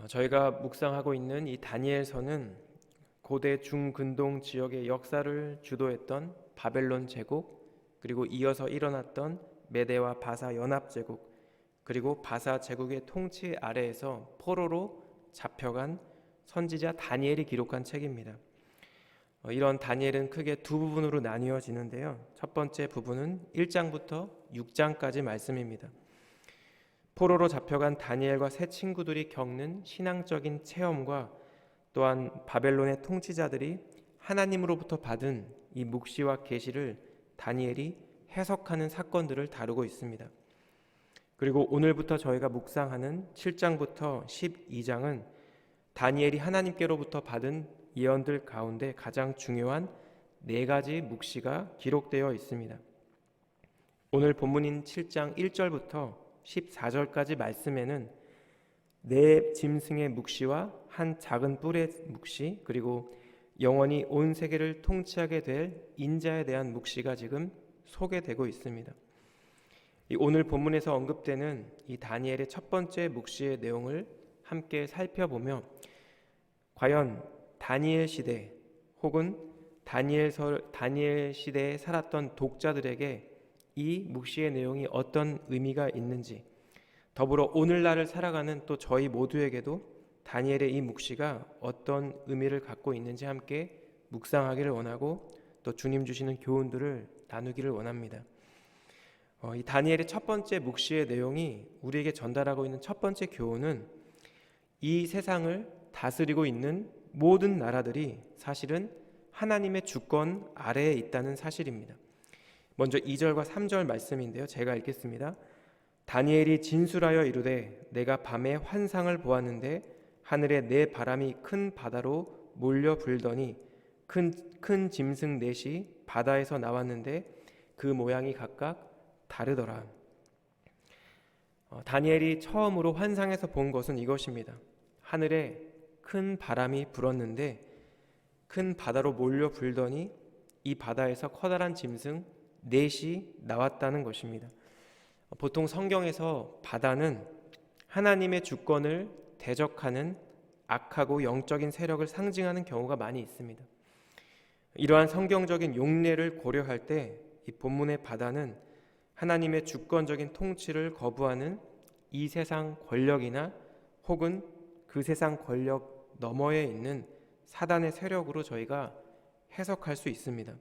저희가 묵상하고 있는 이 다니엘서는 고대 중근동 지역의 역사를 주도했던 바벨론 제국, 그리고 이어서 일어났던 메대와 바사 연합 제국, 그리고 바사 제국의 통치 아래에서 포로로 잡혀간 선지자 다니엘이 기록한 책입니다. 이런 다니엘은 크게 두 부분으로 나뉘어지는데요. 첫 번째 부분은 1장부터 6장까지 말씀입니다. 포로로 잡혀간 다니엘과 세 친구들이 겪는 신앙적인 체험과 또한 바벨론의 통치자들이 하나님으로부터 받은 이 묵시와 계시를 다니엘이 해석하는 사건들을 다루고 있습니다. 그리고 오늘부터 저희가 묵상하는 7장부터 12장은 다니엘이 하나님께로부터 받은 예언들 가운데 가장 중요한 4가지 묵시가 기록되어 있습니다. 오늘 본문인 7장 1절부터 14절까지 말씀에는 4짐승의 묵시와 한 작은 뿔의 묵시, 그리고 영원히 온 세계를 통치하게 될 인자에 대한 묵시가 지금 소개되고 있습니다. 오늘 본문에서 언급되는 이 다니엘의 첫 번째 묵시의 내용을 함께 살펴보며 과연 다니엘 시대 혹은 다니엘 시대에 살았던 독자들에게 이 묵시의 내용이 어떤 의미가 있는지, 더불어 오늘날을 살아가는 또 저희 모두에게도 다니엘의 이 묵시가 어떤 의미를 갖고 있는지 함께 묵상하기를 원하고 또 주님 주시는 교훈들을 나누기를 원합니다. 이 다니엘의 첫 번째 묵시의 내용이 우리에게 전달하고 있는 첫 번째 교훈은 이 세상을 다스리고 있는 모든 나라들이 사실은 하나님의 주권 아래에 있다는 사실입니다. 먼저 2절과 3절 말씀인데요. 제가 읽겠습니다. 다니엘이 진술하여 이르되 내가 밤에 환상을 보았는데 하늘에 네 바람이 큰 바다로 몰려 불더니 큰 짐승 넷이 바다에서 나왔는데 그 모양이 각각 다르더라. 다니엘이 처음으로 환상에서 본 것은 이것입니다. 하늘에 큰 바람이 불었는데 큰 바다로 몰려 불더니 이 바다에서 커다란 짐승 넷이 나왔다는 것입니다. 보통 성경에서 바다는 하나님의 주권을 대적하는 악하고 영적인 세력을 상징하는 경우가 많이 있습니다. 이러한 성경적인 용례를 고려할 때 이 본문의 바다는 하나님의 주권적인 통치를 거부하는 이 세상 권력이나 혹은 그 세상 권력 너머에 있는 사단의 세력으로 저희가 해석할 수 있습니다.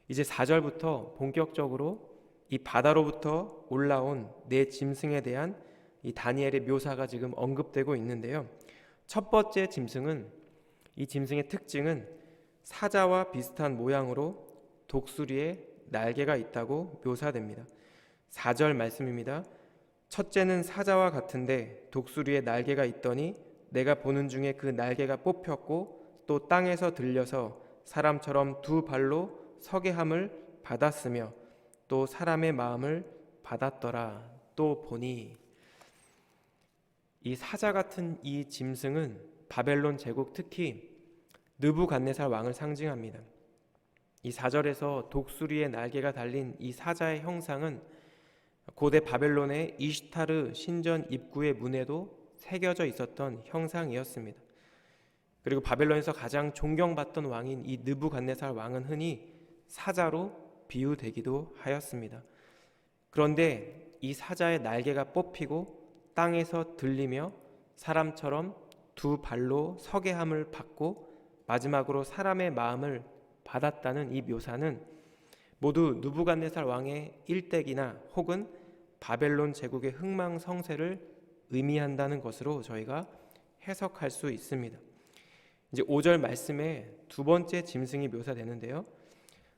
이제 4절부터 본격적으로 이 바다로부터 올라온 네 짐승에 대한 이 다니엘의 묘사가 지금 언급되고 있는데요. 첫 번째 짐승은, 이 짐승의 특징은 사자와 비슷한 모양으로 독수리에 날개가 있다고 묘사됩니다. 4절 말씀입니다. 첫째는 사자와 같은데 독수리에 날개가 있더니 내가 보는 중에 그 날개가 뽑혔고 또 땅에서 들려서 사람처럼 두 발로 서게 함을 받았으며 또 사람의 마음을 받았더라. 또 보니, 이 사자 같은 이 짐승은 바벨론 제국, 특히 느부갓네살 왕을 상징합니다. 이 4절에서 독수리의 날개가 달린 이 사자의 형상은 고대 바벨론의 이슈타르 신전 입구의 문에도 새겨져 있었던 형상이었습니다. 그리고 바벨론에서 가장 존경받던 왕인 이 느부갓네살 왕은 흔히 사자로 비유되기도 하였습니다. 그런데 이 사자의 날개가 뽑히고 땅에서 들리며 사람처럼 두 발로 서게 함을 받고 마지막으로 사람의 마음을 받았다는 이 묘사는 모두 느부갓네살 왕의 일대기나 혹은 바벨론 제국의 흥망성쇠를 의미한다는 것으로 저희가 해석할 수 있습니다. 이제 5절 말씀에 두 번째 짐승이 묘사되는데요.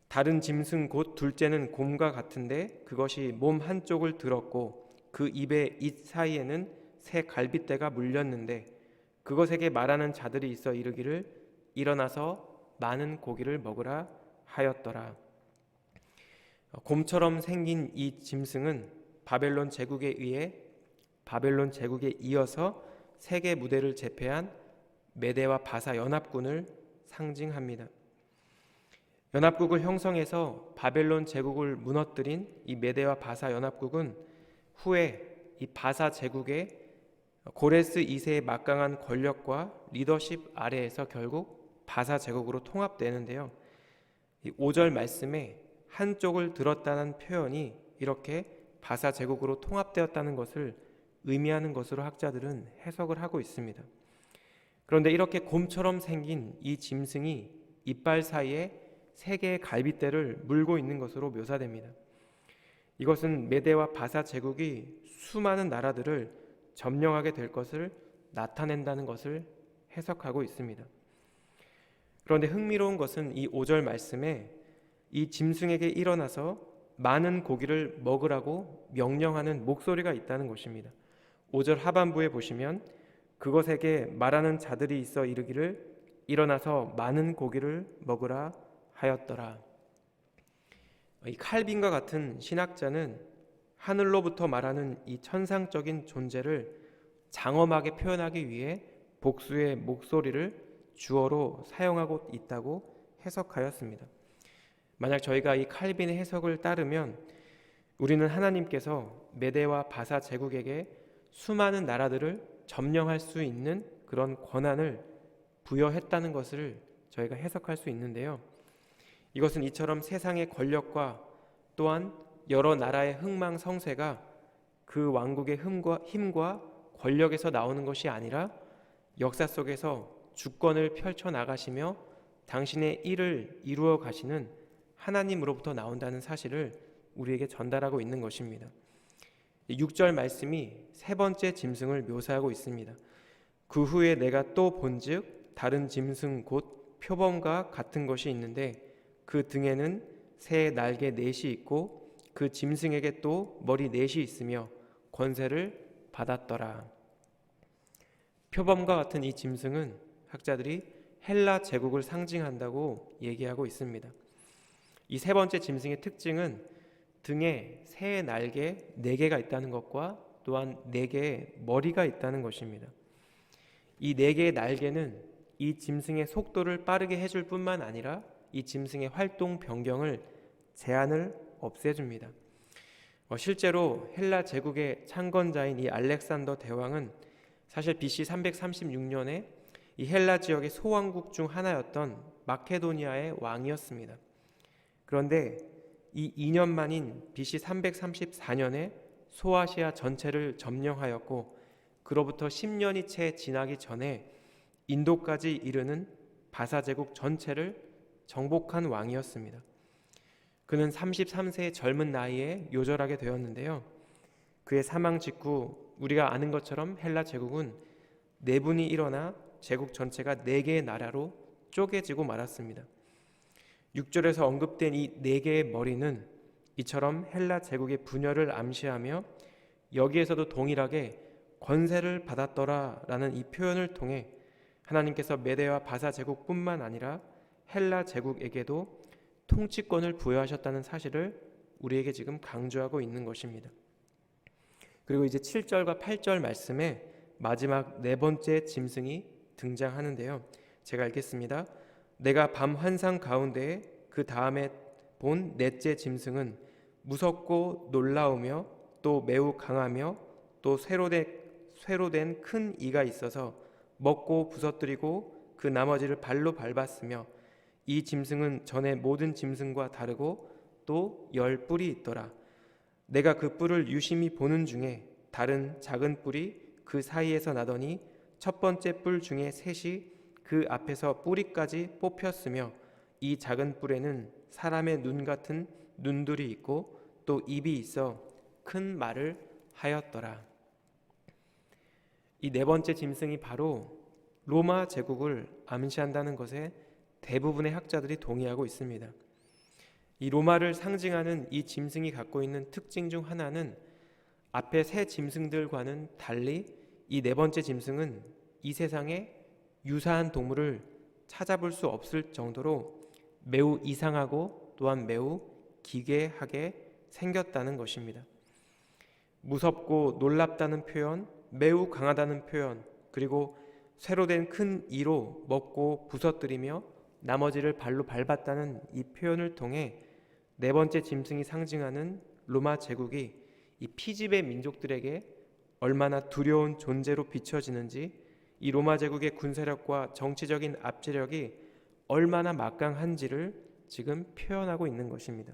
다른 짐승 곧 둘째는 곰과 같은데 그것이 몸 한쪽을 들었고 그 입의 잇 사이에는 새 갈빗대가 물렸는데 그것에게 말하는 자들이 있어 이르기를 일어나서 많은 고기를 먹으라 하였더라. 곰처럼 생긴 이 짐승은 바벨론 제국에 이어서 세계 무대를 제패한 메대와 바사 연합군을 상징합니다. 연합국을 형성해서 바벨론 제국을 무너뜨린 이 메대와 바사 연합국은 후에 이 바사 제국의 고레스 2세의 막강한 권력과 리더십 아래에서 결국 바사 제국으로 통합되는데요. 이 5절 말씀에 한쪽을 들었다는 표현이 이렇게 바사 제국으로 통합되었다는 것을 의미하는 것으로 학자들은 해석을 하고 있습니다. 그런데 이렇게 곰처럼 생긴 이 짐승이 이빨 사이에 3개의 갈빗대를 물고 있는 것으로 묘사됩니다. 이것은 메대와 바사 제국이 수많은 나라들을 점령하게 될 것을 나타낸다는 것을 해석하고 있습니다. 그런데 흥미로운 것은 이 5절 말씀에 이 짐승에게 일어나서 많은 고기를 먹으라고 명령하는 목소리가 있다는 것입니다. 5절 하반부에 보시면 그것에게 말하는 자들이 있어 이르기를 일어나서 많은 고기를 먹으라 하였더라. 이 칼빈과 같은 신학자는 하늘로부터 말하는 이 천상적인 존재를 장엄하게 표현하기 위해 복수의 목소리를 주어로 사용하고 있다고 해석하였습니다. 만약 저희가 이 칼빈의 해석을 따르면 우리는 하나님께서 메대와 바사 제국에게 수많은 나라들을 점령할 수 있는 그런 권한을 부여했다는 것을 저희가 해석할 수 있는데요. 이것은 이처럼 세상의 권력과 또한 여러 나라의 흥망성쇠가 그 왕국의 힘과 권력에서 나오는 것이 아니라 역사 속에서 주권을 펼쳐나가시며 당신의 일을 이루어 가시는 하나님으로부터 나온다는 사실을 우리에게 전달하고 있는 것입니다. 6절 말씀이 3번째 짐승을 묘사하고 있습니다. 그 후에 내가 또 본즉 다른 짐승 곧 표범과 같은 것이 있는데 그 등에는 새 날개 4이 있고 그 짐승에게 또 머리 4이 있으며 권세를 받았더라. 표범과 같은 이 짐승은 학자들이 헬라 제국을 상징한다고 얘기하고 있습니다. 이 3번째 짐승의 특징은 등에 새의 날개 4개가 있다는 것과 또한 4개의 머리가 있다는 것입니다. 이 4개의 날개는 이 짐승의 속도를 빠르게 해줄 뿐만 아니라 이 짐승의 활동 변경을 제한을 없애줍니다. 실제로 헬라 제국의 창건자인 이 알렉산더 대왕은 사실 BC 336년에 이 헬라 지역의 소왕국 중 하나였던 마케도니아의 왕이었습니다. 그런데 이 2년 만인 BC 334년에 소아시아 전체를 점령하였고 그로부터 10년이 채 지나기 전에 인도까지 이르는 바사 제국 전체를 정복한 왕이었습니다. 그는 33세의 젊은 나이에 요절하게 되었는데요. 그의 사망 직후 우리가 아는 것처럼 헬라 제국은 내분이 일어나 제국 전체가 4개의 나라로 쪼개지고 말았습니다. 6절에서 언급된 이 4개의 머리는 이처럼 헬라 제국의 분열을 암시하며 여기에서도 동일하게 권세를 받았더라라는 이 표현을 통해 하나님께서 메대와 바사 제국뿐만 아니라 헬라 제국에게도 통치권을 부여하셨다는 사실을 우리에게 지금 강조하고 있는 것입니다. 그리고 이제 7절과 8절 말씀에 마지막 4번째 짐승이 등장하는데요. 제가 읽겠습니다. 내가 밤 환상 가운데에 그 다음에 본 4째 짐승은 무섭고 놀라우며 또 매우 강하며 또 쇠로 된 큰 이가 있어서 먹고 부서뜨리고 그 나머지를 발로 밟았으며 이 짐승은 전의 모든 짐승과 다르고 또 10뿔이 있더라. 내가 그 뿔을 유심히 보는 중에 다른 작은 뿔이 그 사이에서 나더니 첫 번째 뿔 중에 3이 그 앞에서 뿌리까지 뽑혔으며 이 작은 뿔에는 사람의 눈 같은 눈들이 있고 또 입이 있어 큰 말을 하였더라. 이 4번째 짐승이 바로 로마 제국을 암시한다는 것에 대부분의 학자들이 동의하고 있습니다. 이 로마를 상징하는 이 짐승이 갖고 있는 특징 중 하나는 앞에 세 짐승들과는 달리 이 4번째 짐승은 이 세상에 유사한 동물을 찾아볼 수 없을 정도로 매우 이상하고 또한 매우 기괴하게 생겼다는 것입니다. 무섭고 놀랍다는 표현, 매우 강하다는 표현, 그리고 쇠로 된 큰 이로 먹고 부서뜨리며 나머지를 발로 밟았다는 이 표현을 통해 4번째 짐승이 상징하는 로마 제국이 이 피지배 민족들에게 얼마나 두려운 존재로 비춰지는지, 이 로마 제국의 군사력과 정치적인 압제력이 얼마나 막강한지를 지금 표현하고 있는 것입니다.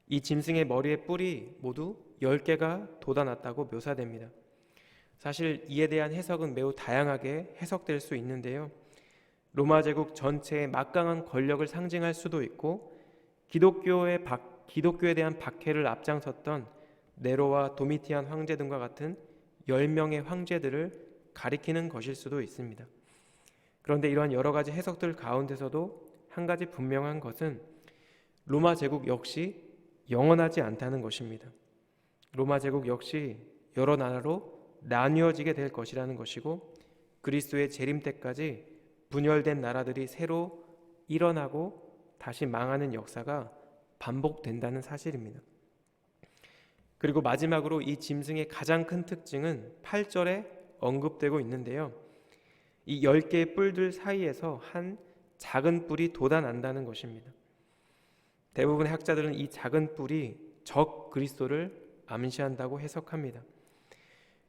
이 짐승의 머리에 뿔이 모두 10개가 돋아났다고 묘사됩니다. 사실 이에 대한 해석은 매우 다양하게 해석될 수 있는데요. 로마 제국 전체의 막강한 권력을 상징할 수도 있고, 기독교에 대한 박해를 앞장섰던 네로와 도미티안 황제 등과 같은 10명의 황제들을 가리키는 것일 수도 있습니다. 그런데 이러한 여러 가지 해석들 가운데서도 한 가지 분명한 것은 로마 제국 역시 영원하지 않다는 것입니다. 로마 제국 역시 여러 나라로 나뉘어지게 될 것이라는 것이고, 그리스도의 재림 때까지 분열된 나라들이 새로 일어나고 다시 망하는 역사가 반복된다는 사실입니다. 그리고 마지막으로 이 짐승의 가장 큰 특징은 8절에 언급되고 있는데요. 이 10개의 뿔들 사이에서 한 작은 뿔이 돋아난다는 것입니다. 대부분의 학자들은 이 작은 뿔이 적 그리스도를 암시한다고 해석합니다.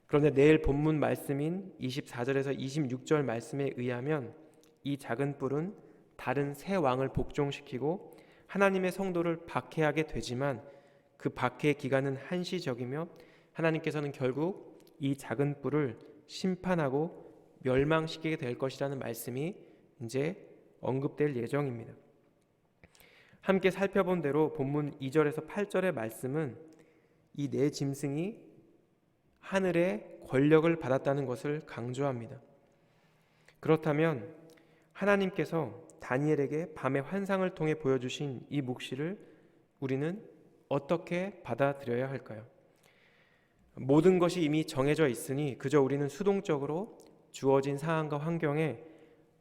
그런데 내일 본문 말씀인 24절에서 26절 말씀에 의하면 이 작은 뿔은 다른 새 왕을 복종시키고 하나님의 성도를 박해하게 되지만, 그 박해의 기간은 한시적이며 하나님께서는 결국 이 작은 뿔을 심판하고 멸망시키게 될 것이라는 말씀이 이제 언급될 예정입니다. 함께 살펴본 대로 본문 2절에서 8절의 말씀은 이 네 짐승이 하늘의 권력을 받았다는 것을 강조합니다. 그렇다면 하나님께서 다니엘에게 밤의 환상을 통해 보여주신 이 묵시를 우리는 어떻게 받아들여야 할까요? 모든 것이 이미 정해져 있으니 그저 우리는 수동적으로 주어진 상황과 환경에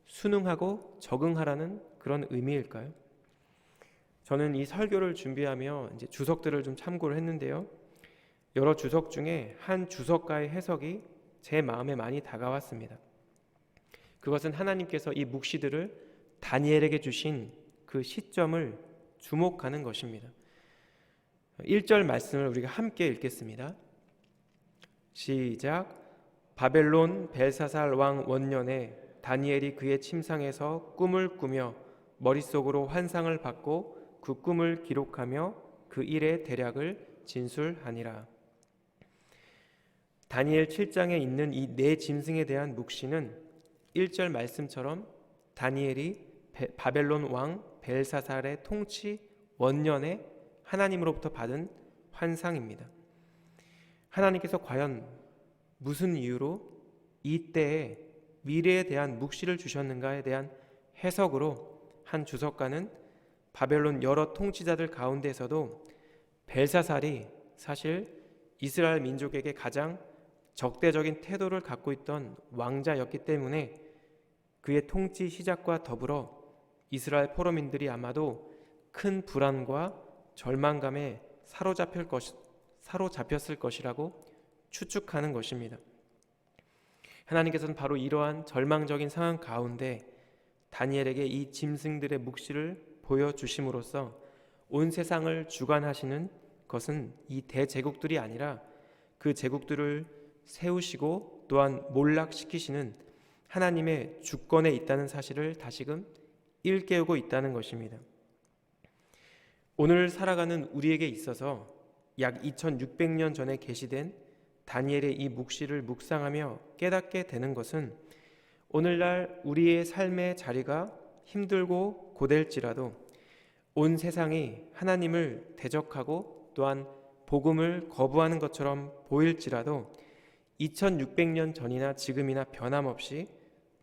순응하고 적응하라는 그런 의미일까요? 저는 이 설교를 준비하며 이제 주석들을 좀 참고를 했는데요. 여러 주석 중에 한 주석가의 해석이 제 마음에 많이 다가왔습니다. 그것은 하나님께서 이 묵시들을 다니엘에게 주신 그 시점을 주목하는 것입니다. 1절 말씀을 우리가 함께 읽겠습니다. 시작. 바벨론 벨사살 왕 원년에 다니엘이 그의 침상에서 꿈을 꾸며 머릿속으로 환상을 받고 그 꿈을 기록하며 그 일의 대략을 진술하니라. 다니엘 7장에 있는 이 네 짐승에 대한 묵시는 1절 말씀처럼 다니엘이 바벨론 왕 벨사살의 통치 원년에 하나님으로부터 받은 환상입니다. 하나님께서 과연 무슨 이유로 이때에 미래에 대한 묵시를 주셨는가에 대한 해석으로 한 주석가는 바벨론 여러 통치자들 가운데서도 벨사살이 사실 이스라엘 민족에게 가장 적대적인 태도를 갖고 있던 왕자였기 때문에 그의 통치 시작과 더불어 이스라엘 포로민들이 아마도 큰 불안과 절망감에 사로잡혔을 것이라고 추측하는 것입니다. 하나님께서는 바로 이러한 절망적인 상황 가운데 다니엘에게 이 짐승들의 묵시를 보여주심으로써 온 세상을 주관하시는 것은 이 대제국들이 아니라 그 제국들을 세우시고 또한 몰락시키시는 하나님의 주권에 있다는 사실을 다시금 일깨우고 있다는 것입니다. 오늘 살아가는 우리에게 있어서 약 2600년 전에 계시된 다니엘의 이 묵시를 묵상하며 깨닫게 되는 것은 오늘날 우리의 삶의 자리가 힘들고 고될지라도 온 세상이 하나님을 대적하고 또한 복음을 거부하는 것처럼 보일지라도 2600년 전이나 지금이나 변함없이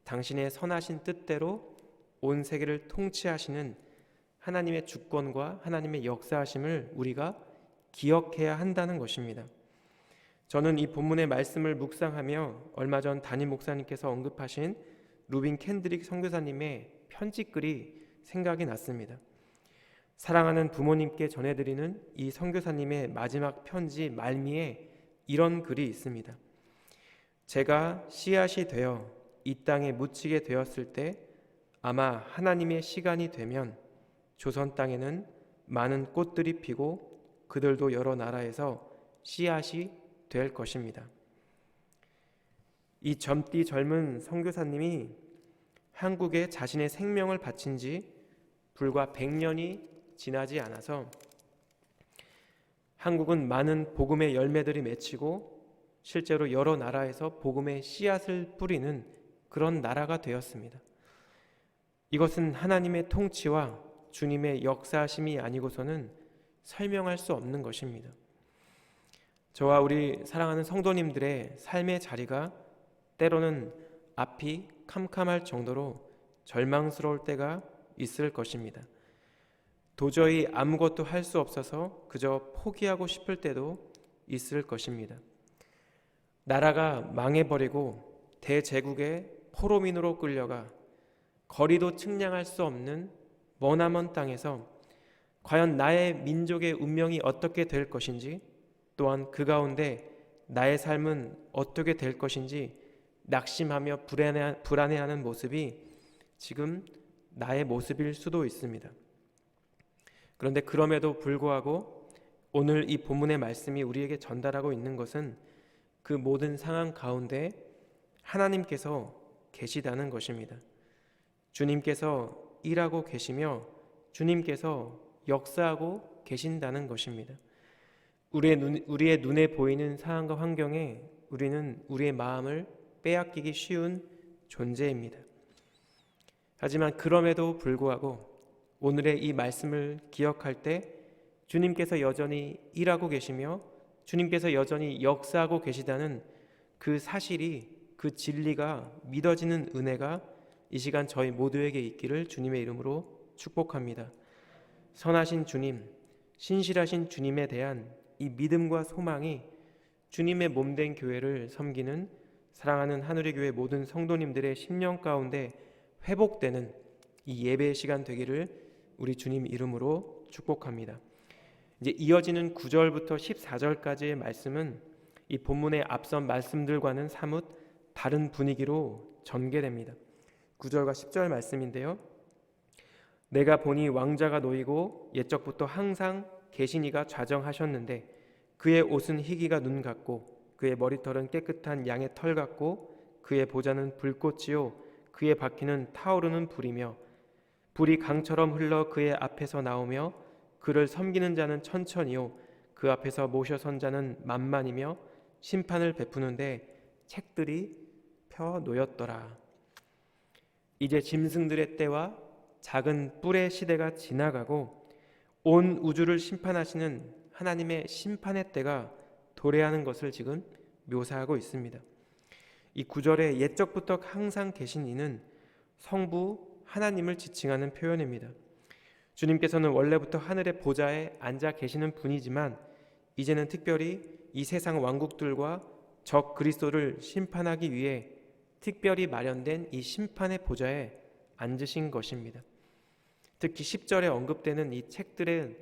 당신의 선하신 뜻대로 온 세계를 통치하시는 하나님의 주권과 하나님의 역사하심을 우리가 기억해야 한다는 것입니다. 저는 이 본문의 말씀을 묵상하며 얼마 전 담임 목사님께서 언급하신 루빈 캔드릭 선교사님의 편지글이 생각이 났습니다. 사랑하는 부모님께 전해드리는 이 선교사님의 마지막 편지 말미에 이런 글이 있습니다. 제가 씨앗이 되어 이 땅에 묻히게 되었을 때 아마 하나님의 시간이 되면 조선 땅에는 많은 꽃들이 피고 그들도 여러 나라에서 씨앗이 될 것입니다. 이 젊디 젊은 선교사님이 한국에 자신의 생명을 바친 지 불과 100년이 지나지 않아서 한국은 많은 복음의 열매들이 맺히고 실제로 여러 나라에서 복음의 씨앗을 뿌리는 그런 나라가 되었습니다. 이것은 하나님의 통치와 주님의 역사하심이 아니고서는 설명할 수 없는 것입니다. 저와 우리 사랑하는 성도님들의 삶의 자리가 때로는 앞이 캄캄할 정도로 절망스러울 때가 있을 것입니다. 도저히 아무것도 할 수 없어서 그저 포기하고 싶을 때도 있을 것입니다. 나라가 망해버리고 대제국의 포로민으로 끌려가 거리도 측량할 수 없는 머나먼 땅에서 과연 나의 민족의 운명이 어떻게 될 것인지, 또한 그 가운데 나의 삶은 어떻게 될 것인지 낙심하며 불안해하는 모습이 지금 나의 모습일 수도 있습니다. 그런데 그럼에도 불구하고 오늘 이 본문의 말씀이 우리에게 전달하고 있는 것은 그 모든 상황 가운데 하나님께서 계시다는 것입니다. 주님께서 일하고 계시며 주님께서 역사하고 계신다는 것입니다. 우리의 눈에 보이는 상황과 환경에 우리는 우리의 마음을 빼앗기기 쉬운 존재입니다. 하지만 그럼에도 불구하고 오늘의 이 말씀을 기억할 때 주님께서 여전히 일하고 계시며 주님께서 여전히 역사하고 계시다는 그 사실이, 그 진리가 믿어지는 은혜가 이 시간 저희 모두에게 있기를 주님의 이름으로 축복합니다. 선하신 주님, 신실하신 주님에 대한 이 믿음과 소망이 주님의 몸된 교회를 섬기는 사랑하는 하늘의 교회 모든 성도님들의 심령 가운데 회복되는 이 예배의 시간 되기를 우리 주님 이름으로 축복합니다. 이제 이어지는 9절부터 14절까지의 말씀은 이 본문의 앞선 말씀들과는 사뭇 다른 분위기로 전개됩니다. 9절과 10절 말씀인데요. 내가 보니 왕자가 놓이고 옛적부터 항상 계시니가 좌정하셨는데 그의 옷은 희기가 눈 같고 그의 머리털은 깨끗한 양의 털 같고 그의 보좌는 불꽃이요 그의 바퀴는 타오르는 불이며 불이 강처럼 흘러 그의 앞에서 나오며 그를 섬기는 자는 천천히요 그 앞에서 모셔 선 자는 만만이며 심판을 베푸는데 책들이 펴 놓였더라. 이제 짐승들의 때와 작은 뿔의 시대가 지나가고 온 우주를 심판하시는 하나님의 심판의 때가 도래하는 것을 지금 묘사하고 있습니다. 이 9절에 옛적부터 항상 계신 이는 성부 하나님을 지칭하는 표현입니다. 주님께서는 원래부터 하늘의 보좌에 앉아 계시는 분이지만 이제는 특별히 이 세상 왕국들과 적 그리스도를 심판하기 위해 특별히 마련된 이 심판의 보좌에 앉으신 것입니다. 특히 10절에 언급되는 이 책들의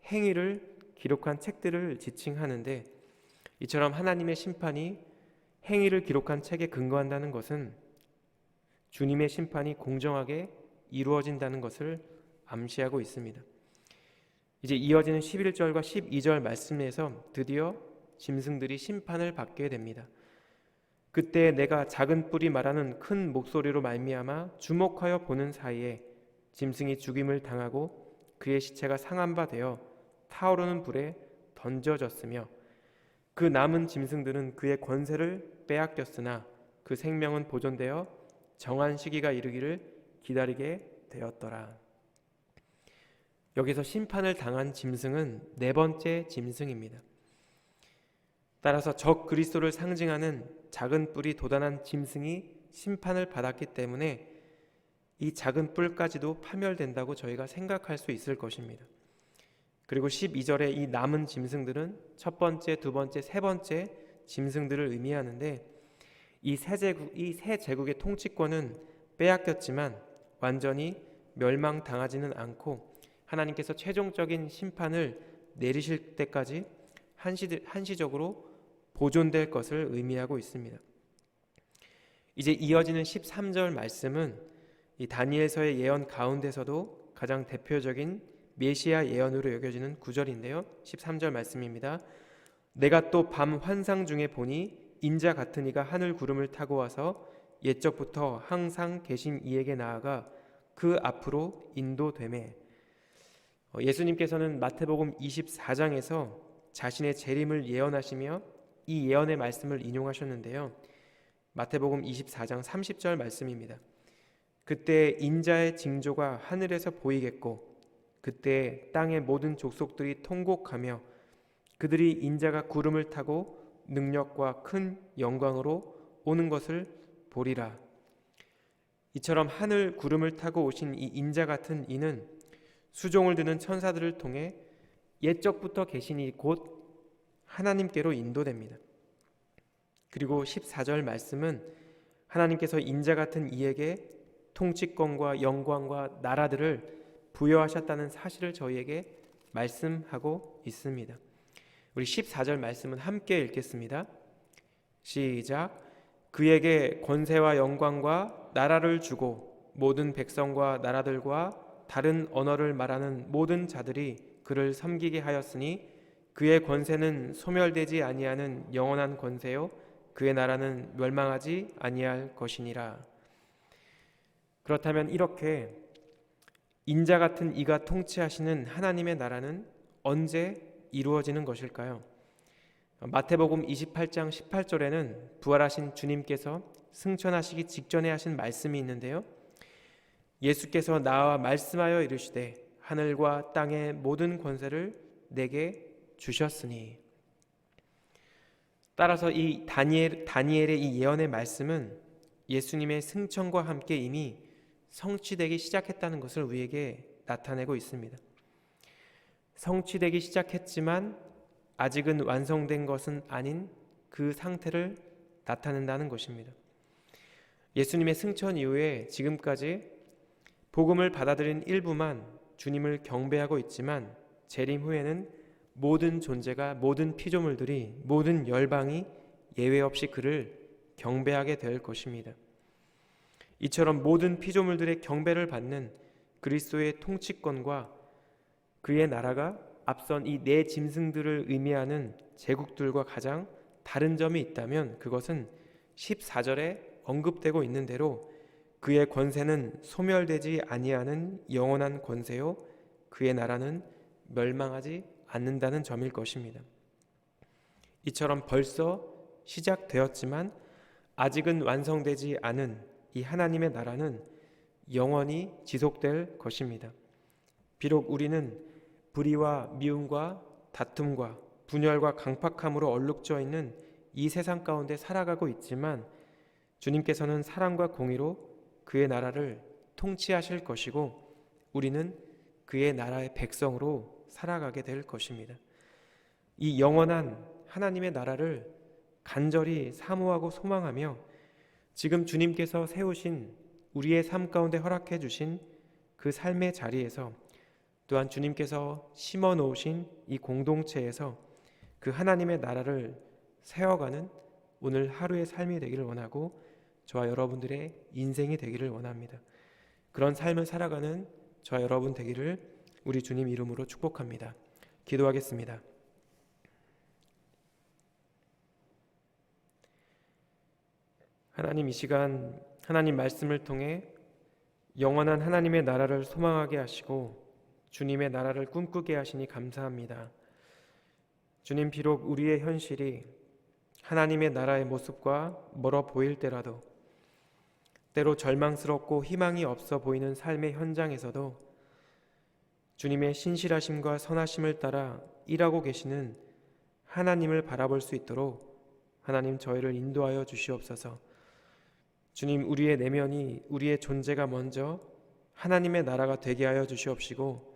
행위를 기록한 책들을 지칭하는데 이처럼 하나님의 심판이 행위를 기록한 책에 근거한다는 것은 주님의 심판이 공정하게 이루어진다는 것을 암시하고 있습니다. 이제 이어지는 11절과 12절 말씀에서 드디어 짐승들이 심판을 받게 됩니다. 그때 내가 작은 뿔이 말하는 큰 목소리로 말미암아 주목하여 보는 사이에 짐승이 죽임을 당하고 그의 시체가 상한 바 되어 타오르는 불에 던져졌으며 그 남은 짐승들은 그의 권세를 빼앗겼으나 그 생명은 보존되어 정한 시기가 이르기를 기다리게 되었더라. 여기서 심판을 당한 짐승은 네 번째 짐승입니다. 따라서 적 그리스도를 상징하는 작은 뿔이 도단한 짐승이 심판을 받았기 때문에 이 작은 뿔까지도 파멸된다고 저희가 생각할 수 있을 것입니다. 그리고 12절에 이 남은 짐승들은 첫 번째, 두 번째, 세 번째 짐승들을 의미하는데 이 세 제국의 통치권은 빼앗겼지만 완전히 멸망당하지는 않고 하나님께서 최종적인 심판을 내리실 때까지 한시적으로 보존될 것을 의미하고 있습니다. 이제 이어지는 13절 말씀은 이 다니엘서의 예언 가운데서도 가장 대표적인 메시아 예언으로 여겨지는 구절인데요. 13절 말씀입니다. 내가 또 밤 환상 중에 보니 인자 같은 이가 하늘 구름을 타고 와서 옛적부터 항상 계신 이에게 나아가 그 앞으로 인도되매. 예수님께서는 마태복음 24장에서 자신의 재림을 예언하시며 이 예언의 말씀을 인용하셨는데요. 마태복음 24장 30절 말씀입니다. 그때 인자의 징조가 하늘에서 보이겠고 그때 땅의 모든 족속들이 통곡하며 그들이 인자가 구름을 타고 능력과 큰 영광으로 오는 것을 보리라. 이처럼 하늘 구름을 타고 오신 이 인자 같은 이는 수종을 드는 천사들을 통해 옛적부터 계신 이 곧 하나님께로 인도됩니다. 그리고 14절 말씀은 하나님께서 인자 같은 이에게 통치권과 영광과 나라들을 부여하셨다는 사실을 저희에게 말씀하고 있습니다. 우리 14절 말씀은 함께 읽겠습니다. 시작. 그에게 권세와 영광과 나라를 주고 모든 백성과 나라들과 다른 언어를 말하는 모든 자들이 그를 섬기게 하였으니 그의 권세는 소멸되지 아니하는 영원한 권세요 그의 나라는 멸망하지 아니할 것이니라. 그렇다면 이렇게 인자 같은 이가 통치하시는 하나님의 나라는 언제 이루어지는 것일까요? 마태복음 28장 18절에는 부활하신 주님께서 승천하시기 직전에 하신 말씀이 있는데요. 예수께서 나와 말씀하여 이르시되 하늘과 땅의 모든 권세를 내게 주셨으니. 따라서 이 다니엘의 이 예언의 말씀은 예수님의 승천과 함께 이미 성취되기 시작했다는 것을 우리에게 나타내고 있습니다. 성취되기 시작했지만 아직은 완성된 것은 아닌 그 상태를 나타낸다는 것입니다. 예수님의 승천 이후에 지금까지 복음을 받아들인 일부만 주님을 경배하고 있지만 재림 후에는 모든 존재가, 모든 피조물들이, 모든 열방이 예외 없이 그를 경배하게 될 것입니다. 이처럼 모든 피조물들의 경배를 받는 그리스도의 통치권과 그의 나라가 앞선 이 네 짐승들을 의미하는 제국들과 가장 다른 점이 있다면 그것은 14절에 언급되고 있는 대로 그의 권세는 소멸되지 아니하는 영원한 권세요 그의 나라는 멸망하지 않는다는 점일 것입니다. 이처럼 벌써 시작되었지만 아직은 완성되지 않은 이 하나님의 나라는 영원히 지속될 것입니다. 비록 우리는 불의와 미움과 다툼과 분열과 강팍함으로 얼룩져 있는 이 세상 가운데 살아가고 있지만 주님께서는 사랑과 공의로 그의 나라를 통치하실 것이고 우리는 그의 나라의 백성으로 살아가게 될 것입니다. 이 영원한 하나님의 나라를 간절히 사모하고 소망하며 지금 주님께서 세우신 우리의 삶 가운데 허락해 주신 그 삶의 자리에서 또한 주님께서 심어 놓으신 이 공동체에서 그 하나님의 나라를 세워가는 오늘 하루의 삶이 되기를 원하고 저와 여러분들의 인생이 되기를 원합니다. 그런 삶을 살아가는 저와 여러분 되기를 우리 주님 이름으로 축복합니다. 기도하겠습니다. 하나님, 이 시간 하나님 말씀을 통해 영원한 하나님의 나라를 소망하게 하시고 주님의 나라를 꿈꾸게 하시니 감사합니다. 주님, 비록 우리의 현실이 하나님의 나라의 모습과 멀어 보일 때라도 때로 절망스럽고 희망이 없어 보이는 삶의 현장에서도 주님의 신실하심과 선하심을 따라 일하고 계시는 하나님을 바라볼 수 있도록 하나님 저희를 인도하여 주시옵소서. 주님, 우리의 내면이, 우리의 존재가 먼저 하나님의 나라가 되게 하여 주시옵시고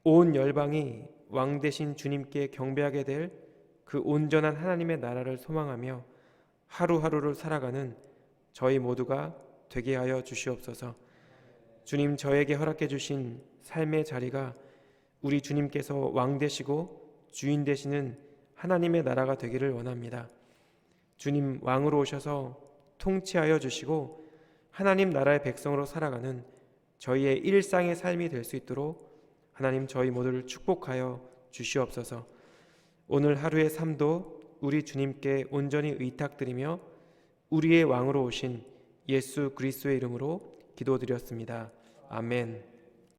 온 열방이 왕 되신 주님께 경배하게 될 그 온전한 하나님의 나라를 소망하며 하루하루를 살아가는 저희 모두가 되게 하여 주시옵소서. 주님, 저에게 허락해 주신 삶의 자리가 우리 주님께서 왕 되시고 주인 되시는 하나님의 나라가 되기를 원합니다. 주님, 왕으로 오셔서 통치하여 주시고 하나님 나라의 백성으로 살아가는 저희의 일상의 삶이 될 수 있도록 하나님 저희 모두를 축복하여 주시옵소서. 오늘 하루의 삶도 우리 주님께 온전히 의탁드리며 우리의 왕으로 오신 예수 그리스도의 이름으로 기도드렸습니다. 아멘.